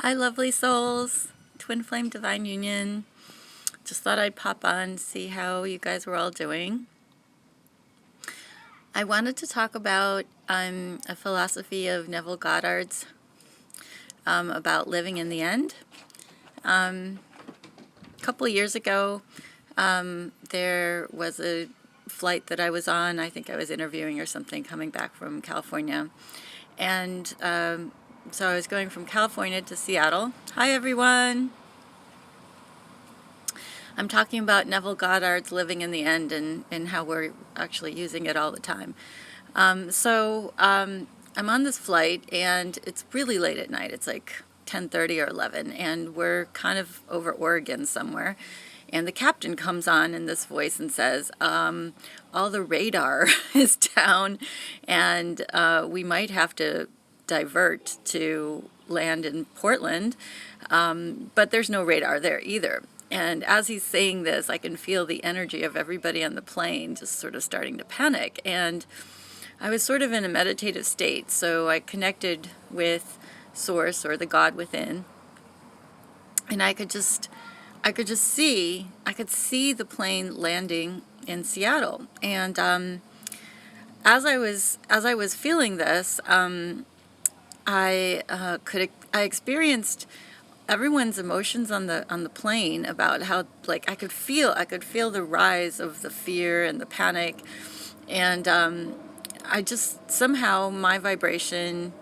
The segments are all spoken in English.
Hi, lovely souls. Twin Flame Divine Union. Just thought I'd pop on, see how you guys were all doing. I wanted to talk about a philosophy of Neville Goddard's about living in the end. A couple of years ago, there was a flight that I was on. I think I was interviewing or something, coming back from California. And so I was going from California to Seattle. Hi, everyone. I'm talking about Neville Goddard's Living in the End and how we're actually using it all the time. I'm on this flight, and it's really late at night. It's like 10:30 or 11, and we're kind of over Oregon somewhere. And the captain comes on in this voice and says, all the radar is down, and we might have to divert to land in Portland, but there's no radar there either. And as he's saying this, I can feel the energy of everybody on the plane just sort of starting to panic. And I was sort of in a meditative state, so I connected with Source, or the God within, and I could see the plane landing in Seattle. And as I was feeling this, I experienced everyone's emotions on the plane about how, like, I could feel the rise of the fear and the panic, and I just somehow my vibration,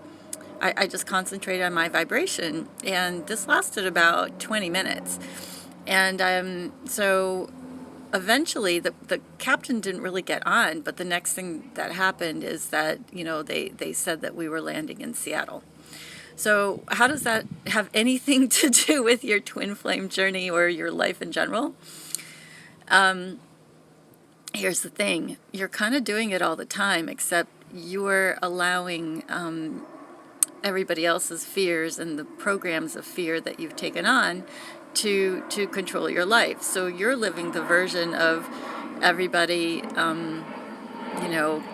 I just concentrated on my vibration, and this lasted about 20 minutes. And so eventually the captain didn't really get on, but the next thing that happened is that, they said that we were landing in Seattle. So how does that have anything to do with your twin flame journey or your life in general? Here's the thing. You're kind of doing it all the time, except you're allowing everybody else's fears and the programs of fear that you've taken on to control your life. So you're living the version of everybody,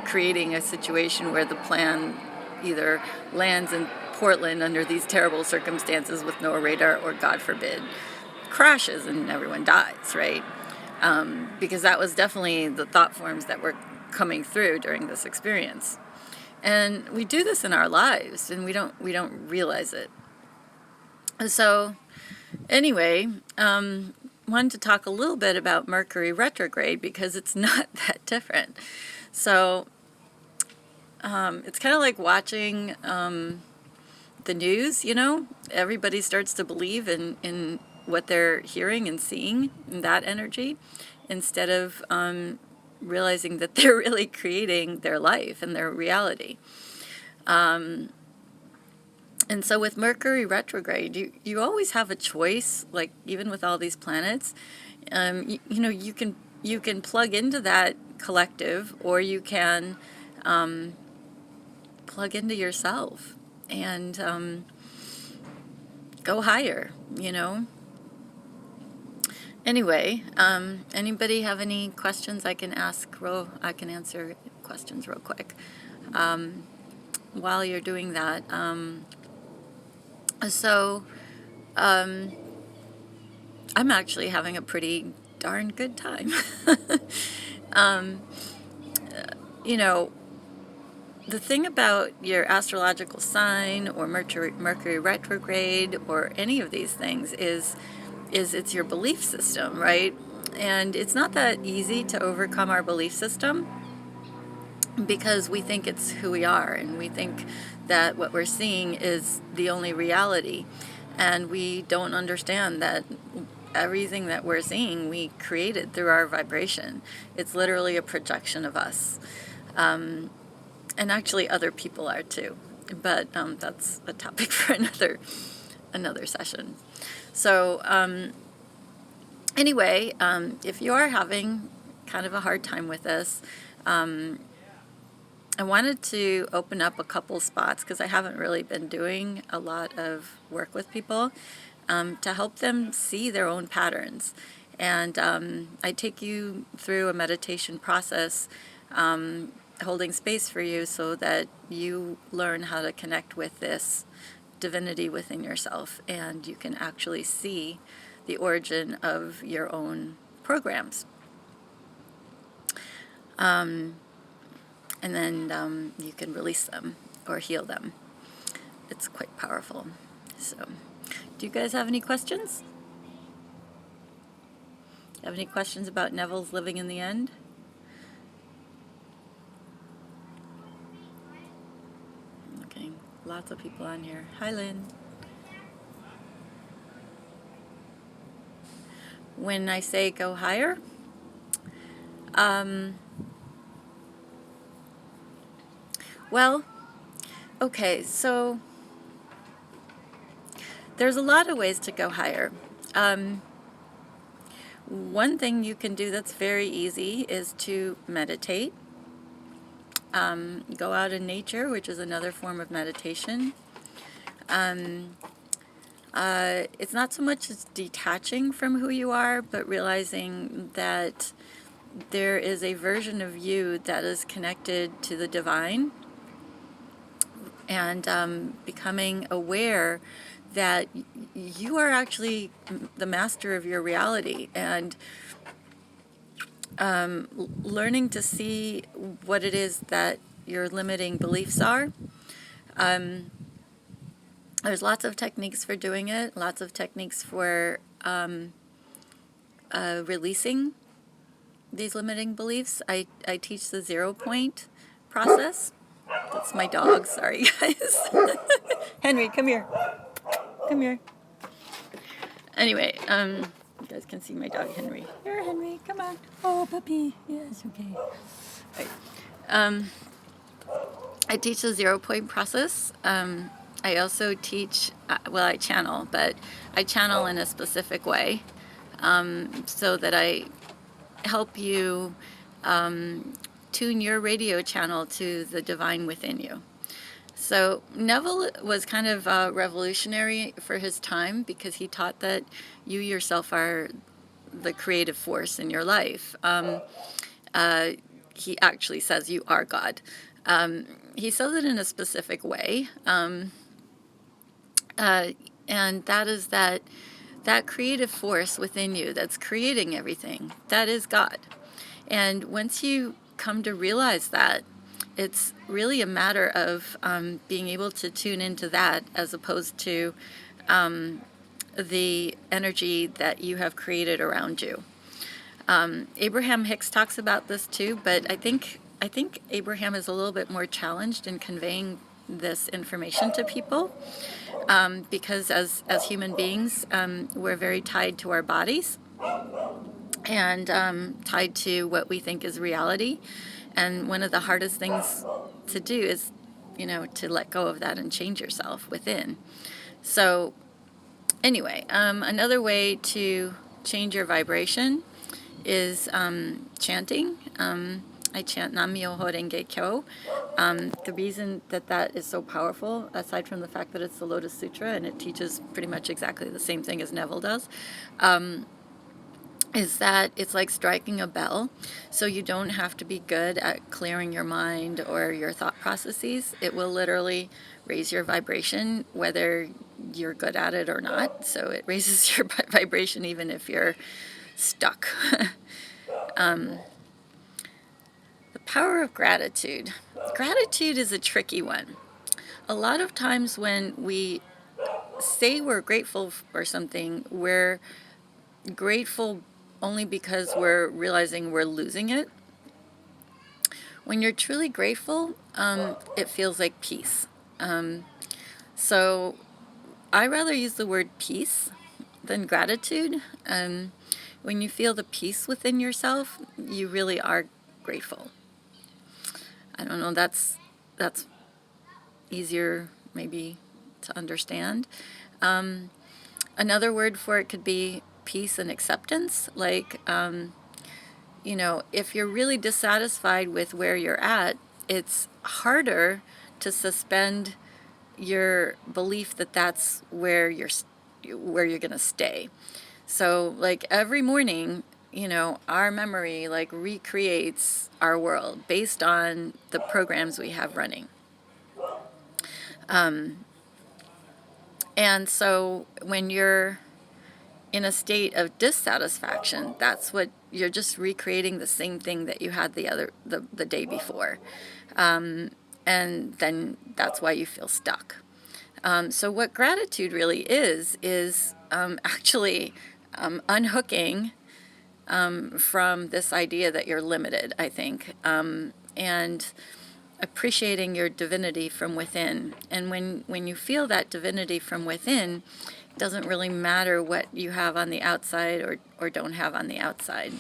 creating a situation where the plan either lands in Portland under these terrible circumstances with no radar, or God forbid, crashes and everyone dies, right? Because that was definitely the thought forms that were coming through during this experience. And we do this in our lives, and we don't realize it. So anyway, wanted to talk a little bit about Mercury retrograde, because it's not that different. So it's kind of like watching the news. Everybody starts to believe in what they're hearing and seeing, in that energy, instead of realizing that they're really creating their life and their reality. And so with Mercury retrograde, you always have a choice, like even with all these planets. You can plug into that collective, or you can plug into yourself and go higher, Anyway, anybody have any questions I can ask? I can answer questions real quick while you're doing that. I'm actually having a pretty darn good time. The thing about your astrological sign or Mercury retrograde or any of these things is it's your belief system, right? And it's not that easy to overcome our belief system, because we think it's who we are, and we think that what we're seeing is the only reality, and we don't understand that everything that we're seeing we created through our vibration. It's literally a projection of us, and actually other people are too, but that's a topic for another session. So anyway, if you are having kind of a hard time with this, I wanted to open up a couple spots, because I haven't really been doing a lot of work with people, to help them see their own patterns. And I take you through a meditation process, holding space for you so that you learn how to connect with this divinity within yourself, and you can actually see the origin of your own programs. And then you can release them or heal them. It's quite powerful. So, do you guys have any questions? Have any questions about Neville's living in the end? Okay, lots of people on here. Hi, Lynn. When I say go higher, well, okay, so there's a lot of ways to go higher. One thing you can do that's very easy is to meditate. Go out in nature, which is another form of meditation. It's not so much as detaching from who you are, but realizing that there is a version of you that is connected to the divine, and becoming aware that you are actually the master of your reality, and learning to see what it is that your limiting beliefs are. There's lots of techniques for doing it, lots of techniques for releasing these limiting beliefs. I teach the 0 point process. That's my dog, sorry guys. Henry, come here. Come here. Anyway, you guys can see my dog Henry. Here, Henry, come on. Oh, puppy. Yes, okay. Right. I teach the 0 point process. I also teach, well, I channel, but I channel in a specific way, so that I help you tune your radio channel to the divine within you. So Neville was kind of revolutionary for his time, because he taught that you yourself are the creative force in your life. He actually says you are God. He says it in a specific way, and that is that creative force within you that's creating everything, that is God. And once you come to realize that, it's really a matter of being able to tune into that, as opposed to the energy that you have created around you. Abraham Hicks talks about this too, but I think Abraham is a little bit more challenged in conveying this information to people, because as human beings, we're very tied to our bodies, and tied to what we think is reality. And one of the hardest things to do is, to let go of that and change yourself within. So anyway, another way to change your vibration is chanting. I chant Nam-myoho Renge Kyo. The reason that is so powerful, aside from the fact that it's the Lotus Sutra and it teaches pretty much exactly the same thing as Neville does, is that it's like striking a bell. So you don't have to be good at clearing your mind or your thought processes. It will literally raise your vibration, whether you're good at it or not. So it raises your vibration even if you're stuck. The power of gratitude. Gratitude is a tricky one. A lot of times when we say we're grateful for something, we're grateful only because we're realizing we're losing it. When you're truly grateful, it feels like peace. So I rather use the word peace than gratitude. When you feel the peace within yourself, you really are grateful. I don't know, that's easier maybe to understand. Another word for it could be peace and acceptance. Like, if you're really dissatisfied with where you're at, it's harder to suspend your belief that that's where you're going to stay. So, like, every morning, our memory recreates our world based on the programs we have running. And so when you're in a state of dissatisfaction, that's what you're just recreating the same thing that you had the day before. And then that's why you feel stuck. So what gratitude really is actually unhooking from this idea that you're limited, I think, and appreciating your divinity from within. And when you feel that divinity from within, it doesn't really matter what you have on the outside or don't have on the outside.